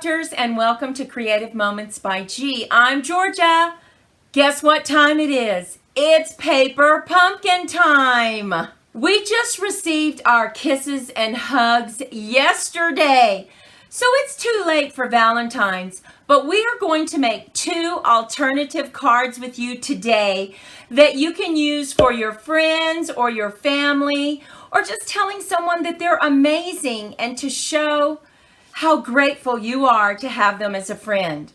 crafters, and welcome to Creative Moments by G. I'm Georgia. Guess what time it is? It's paper pumpkin time. We just received our kisses and hugs yesterday. So it's too late for Valentine's, but we are going to make 2 alternative cards with you today that you can use for your friends or your family, or just telling someone that they're amazing and to show how grateful you are to have them as a friend.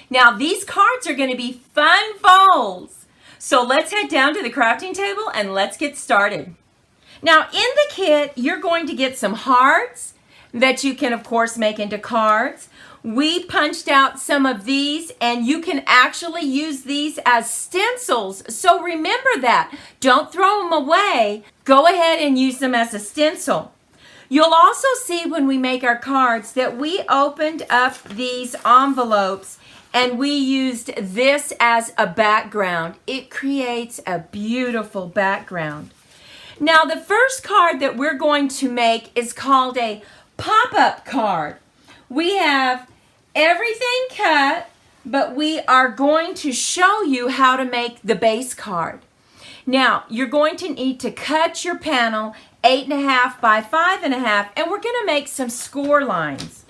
Now, these cards are going to be fun folds. So let's head down to the crafting table and let's get started. Now, in the kit, you're going to get some hearts that you can, of course, make into cards. We punched out some of these, and you can actually use these as stencils. So remember that. Don't throw them away. Go ahead and use them as a stencil. You'll also see when we make our cards that we opened up these envelopes and we used this as a background. It creates a beautiful background. Now, the first card that we're going to make is called a pop-up card. We have everything cut, but we are going to show you how to make the base card. Now, you're going to need to cut your panel 8.5 by 5.5, and we're going to make some score lines.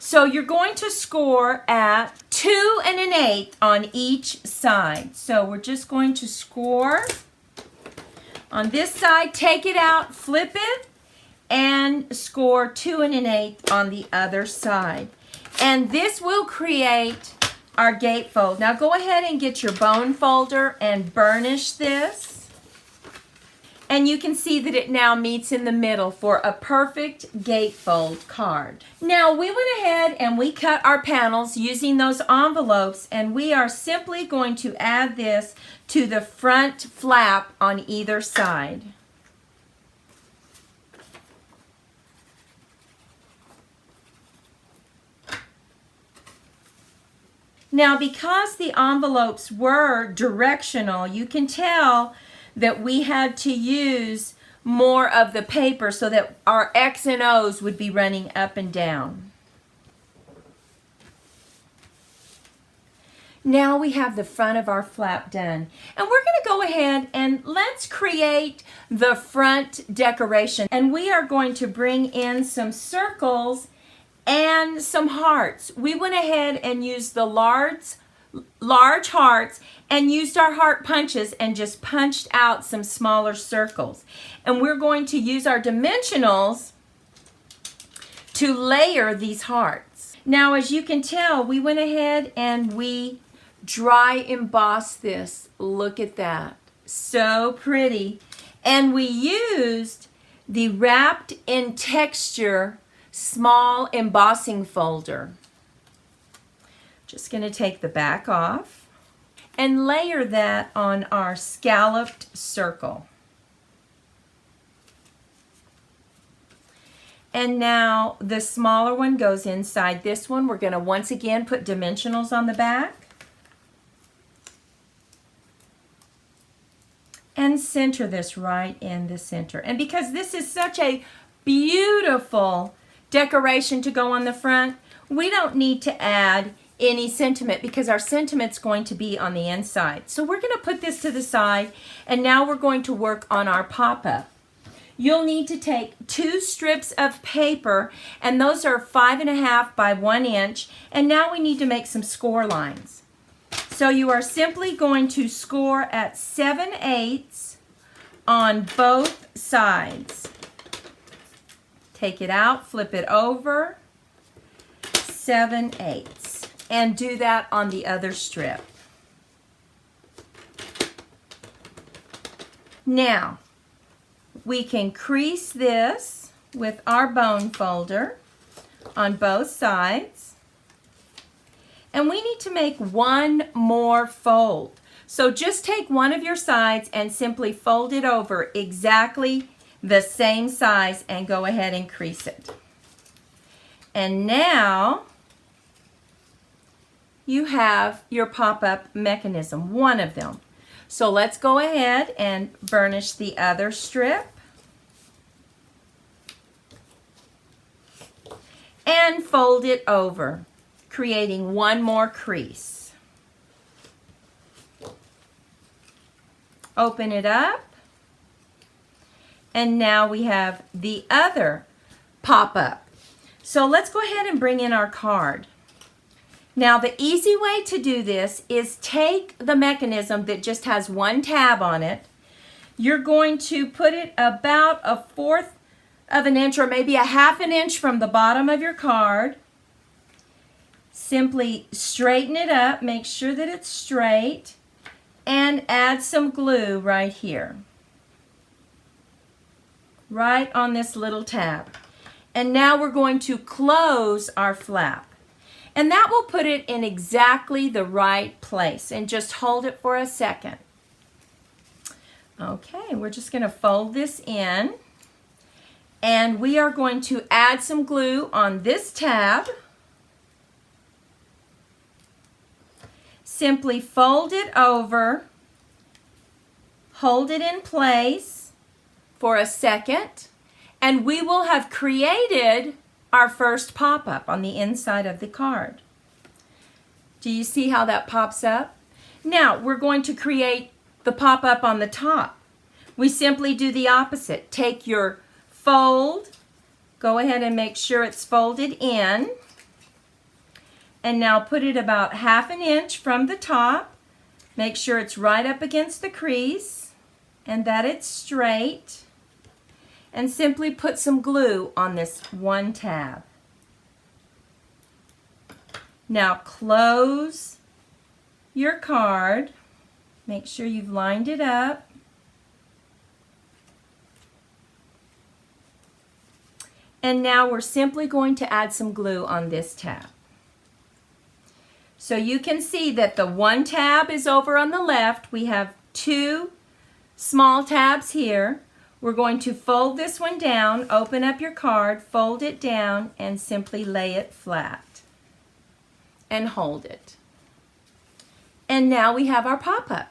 So you're going to score at 2 1/8 on each side. So we're just going to score on this side, take it out, flip it, and score 2 1/8 on the other side. And this will create our gatefold. Now go ahead and get your bone folder and burnish this. And you can see that it now meets in the middle for a perfect gatefold card. Now we went ahead and we cut our panels using those envelopes, and we are simply going to add this to the front flap on either side. Now, because the envelopes were directional, you can tell that we had to use more of the paper so that our X and O's would be running up and down. Now we have the front of our flap done. And we're going to go ahead and let's create the front decoration. And we are going to bring in some circles and some hearts. We went ahead and used the large hearts and used our heart punches and just punched out some smaller circles. And we're going to use our dimensionals to layer these hearts. Now, as you can tell, we went ahead and we dry embossed this. Look at that. So pretty. And we used the wrapped in texture small embossing folder. Just going to take the back off and layer that on our scalloped circle. And now the smaller one goes inside this one. We're going to once again put dimensionals on the back and center this right in the center. And because this is such a beautiful decoration to go on the front, we don't need to add any sentiment because our sentiment's going to be on the inside. So we're going to put this to the side, and now we're going to work on our pop-up. You'll need to take 2 strips of paper, and those are 5.5 by 1 inch, and now we need to make some score lines. So you are simply going to score at 7/8 on both sides. Take it out, flip it over, 7/8. And do that on the other strip. Now, we can crease this with our bone folder on both sides. And we need to make one more fold. So just take one of your sides and simply fold it over exactly the same size and go ahead and crease it. And now you have your pop-up mechanism, one of them. So let's go ahead and burnish the other strip. And fold it over. creating one more crease. Open it up. And now we have the other pop-up. So let's go ahead and bring in our card. Now the easy way to do this is take the mechanism that just has one tab on it. You're going to put it about 1/4 of an inch or maybe 1/2 an inch from the bottom of your card. Simply straighten it up, make sure that it's straight, and add some glue right here. Right on this little tab. And now we're going to close our flap. And that will put it in exactly the right place. And just hold it for a second. Okay, we're just going to fold this in. And we are going to add some glue on this tab. Simply fold it over. Hold it in place for a second. And we will have created our first pop-up on the inside of the card. Do you see how that pops up? Now we're going to create the pop-up on the top. We simply do the opposite. Take your fold, go ahead and make sure it's folded in, and now put it about 1/2 an inch from the top. Make sure it's right up against the crease and that it's straight. And simply put some glue on this one tab. Now close your card. Make sure you've lined it up. And now we're simply going to add some glue on this tab. So you can see that the one tab is over on the left. We have 2 small tabs here. We're going to fold this one down, open up your card, fold it down, and simply lay it flat. And hold it. And now we have our pop-up.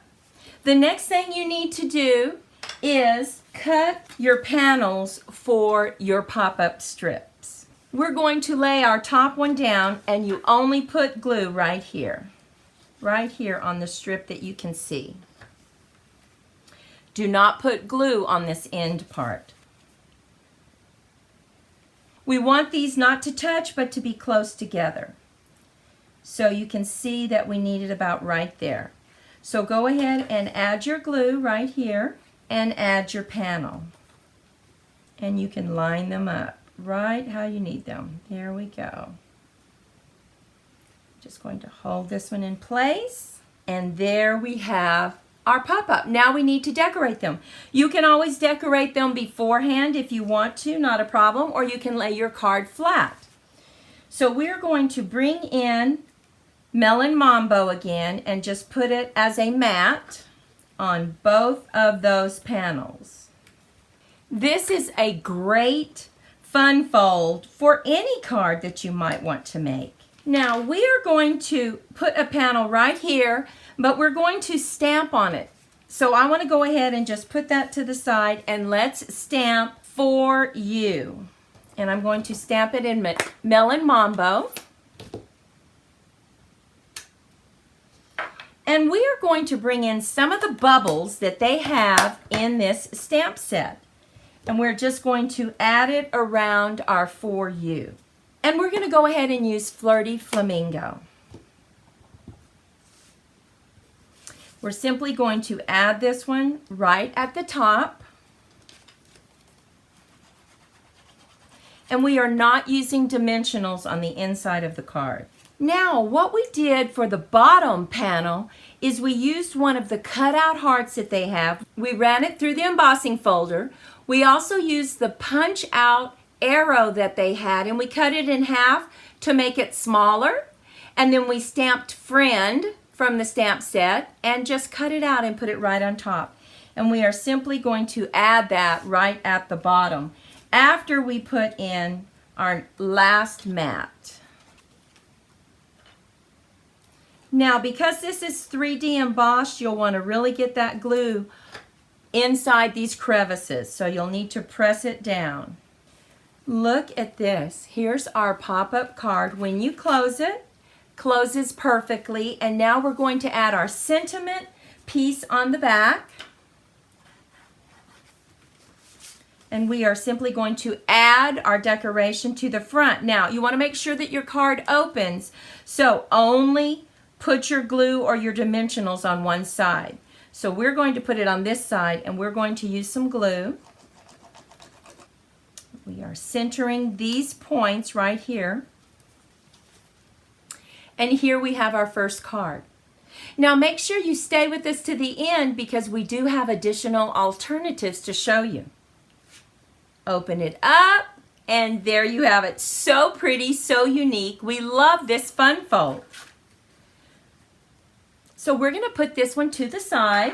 The next thing you need to do is cut your panels for your pop-up strips. We're going to lay our top one down, and you only put glue right here on the strip that you can see. Do not put glue on this end part. We want these not to touch, but to be close together. So you can see that we need it about right there. So go ahead and add your glue right here and add your panel. And you can line them up right how you need them. There we go. Just going to hold this one in place. And there we have our pop-up. Now we need to decorate them. You can always decorate them beforehand if you want to, not a problem, or you can lay your card flat. So we're going to bring in Melon Mambo again and just put it as a mat on both of those panels. This is a great fun fold for any card that you might want to make. Now we are going to put a panel right here, but we're going to stamp on it. So I want to go ahead and just put that to the side, and let's stamp for you. And I'm going to stamp it in Melon Mambo. And we are going to bring in some of the bubbles that they have in this stamp set. And we're just going to add it around our For You. And we're going to go ahead and use Flirty Flamingo. We're simply going to add this one right at the top. And we are not using dimensionals on the inside of the card. Now, what we did for the bottom panel is we used one of the cutout hearts that they have. We ran it through the embossing folder. We also used the punch out arrow that they had, and we cut it in half to make it smaller. And then we stamped Friend from the stamp set and just cut it out and put it right on top. And we are simply going to add that right at the bottom after we put in our last mat. Now, because this is 3D embossed, you'll want to really get that glue inside these crevices, so you'll need to press it down. Look at this. Here's our pop-up card. When you close it, closes perfectly. And now we're going to add our sentiment piece on the back. And we are simply going to add our decoration to the front. Now, you want to make sure that your card opens, so only put your glue or your dimensionals on one side. So we're going to put it on this side, and we're going to use some glue. We are centering these points right here. And here we have our first card. Now make sure you stay with us to the end because we do have additional alternatives to show you. Open it up, and there you have it. So pretty, so unique. We love this fun fold. So we're going to put this one to the side,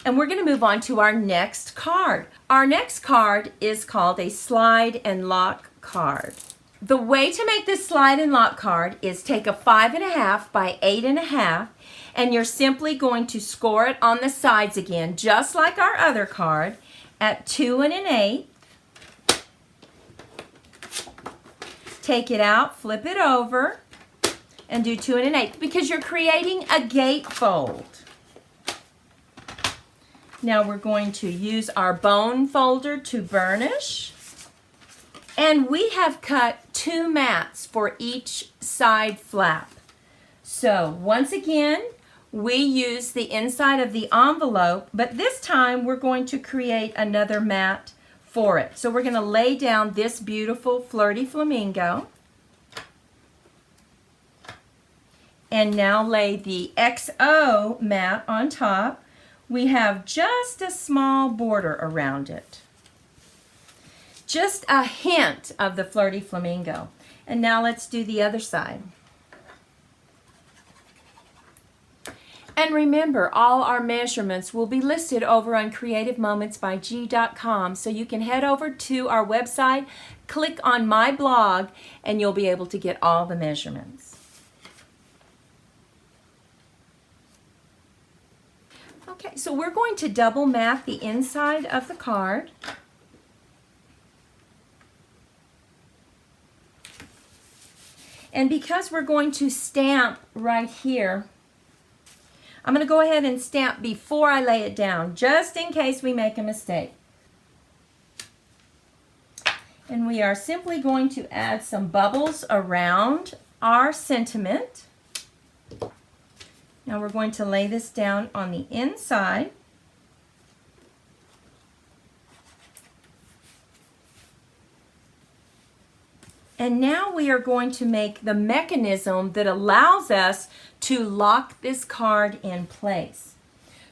and we're going to move on to our next card. Our next card is called a slide and lock card. The way to make this slide and lock card is take a 5.5 by 8.5, and you're simply going to score it on the sides again, just like our other card, at 2 1/8. Take it out, flip it over, and do 2 1/8 because you're creating a gatefold. Now we're going to use our bone folder to burnish. And we have cut 2 mats for each side flap. So once again, we use the inside of the envelope, but this time we're going to create another mat for it. So we're going to lay down this beautiful flirty flamingo. And now lay the XO mat on top. We have just a small border around it. Just a hint of the flirty flamingo. And now let's do the other side. And remember, all our measurements will be listed over on creativemomentsbyg.com, so you can head over to our website, click on my blog, and you'll be able to get all the measurements. Okay, so we're going to double mat the inside of the card. And because we're going to stamp right here, I'm going to go ahead and stamp before I lay it down, just in case we make a mistake. And we are simply going to add some bubbles around our sentiment. Now we're going to lay this down on the inside. And now we are going to make the mechanism that allows us to lock this card in place.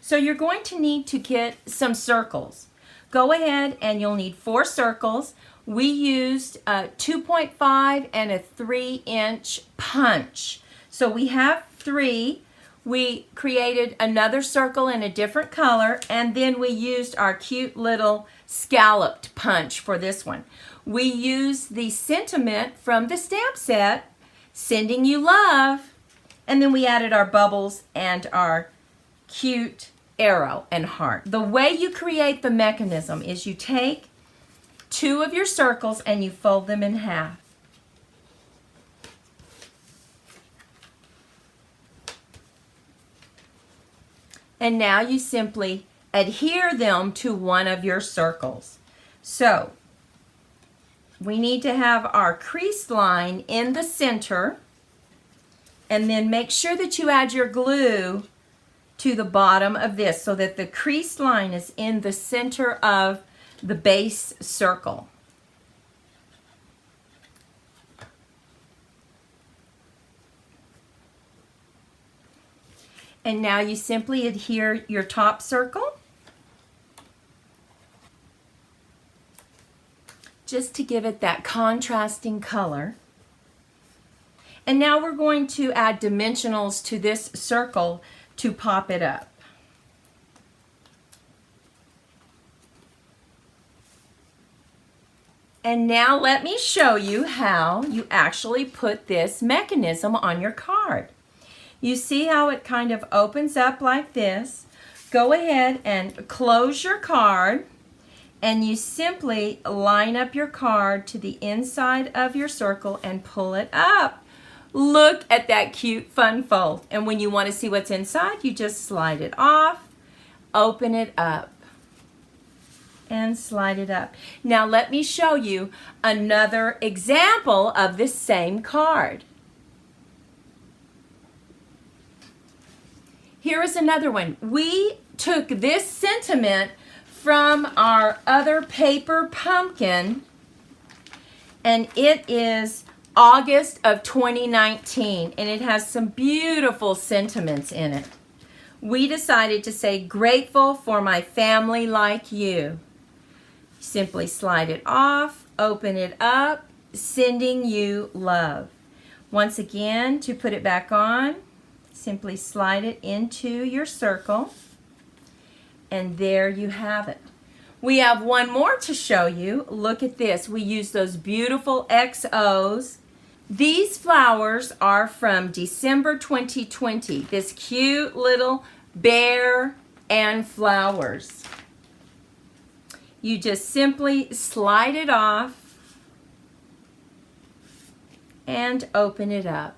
So you're going to need to get some circles. Go ahead and you'll need 4 circles. We used a 2.5 and a 3-inch punch. So we have 3. We created another circle in a different color, and then we used our cute little scalloped punch for this one. We used the sentiment from the stamp set, Sending You Love, and then we added our bubbles and our cute arrow and heart. The way you create the mechanism is you take 2 of your circles and you fold them in half. And now you simply adhere them to one of your circles. So we need to have our crease line in the center, and then make sure that you add your glue to the bottom of this so that the crease line is in the center of the base circle. And now you simply adhere your top circle just to give it that contrasting color. And now we're going to add dimensionals to this circle to pop it up. And now let me show you how you actually put this mechanism on your card. You see how it kind of opens up like this. Go ahead and close your card, and you simply line up your card to the inside of your circle and pull it up. Look at that cute fun fold. And when you want to see what's inside, you just slide it off, open it up, and slide it up. Now let me show you another example of this same card. Here is another one. We took this sentiment from our other paper pumpkin, and it is August of 2019, and it has some beautiful sentiments in it. We decided to say, grateful for my family like you. Simply slide it off, open it up, sending you love. Once again, to put it back on, simply slide it into your circle, and there you have it. We have one more to show you. Look at this. We use those beautiful XOs. These flowers are from December 2020. This cute little bear and flowers. You just simply slide it off and open it up.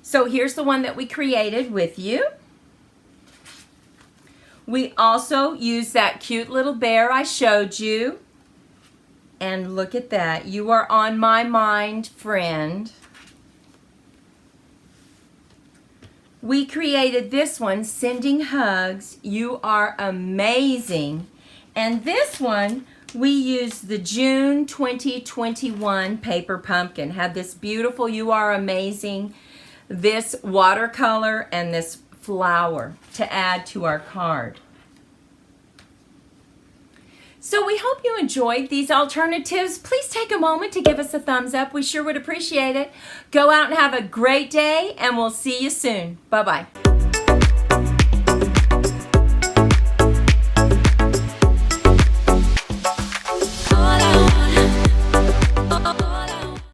So here's the one that we created with you. We also use that cute little bear I showed you. And look at that. You are on my mind, friend. We created this one, sending hugs. You are amazing. And this one, we used the June 2021 paper pumpkin. Had this beautiful You Are Amazing, this watercolor, and this flower to add to our card. So we hope you enjoyed these alternatives. Please take a moment to give us a thumbs up. We sure would appreciate it. Go out and have a great day, and we'll see you soon. Bye-bye.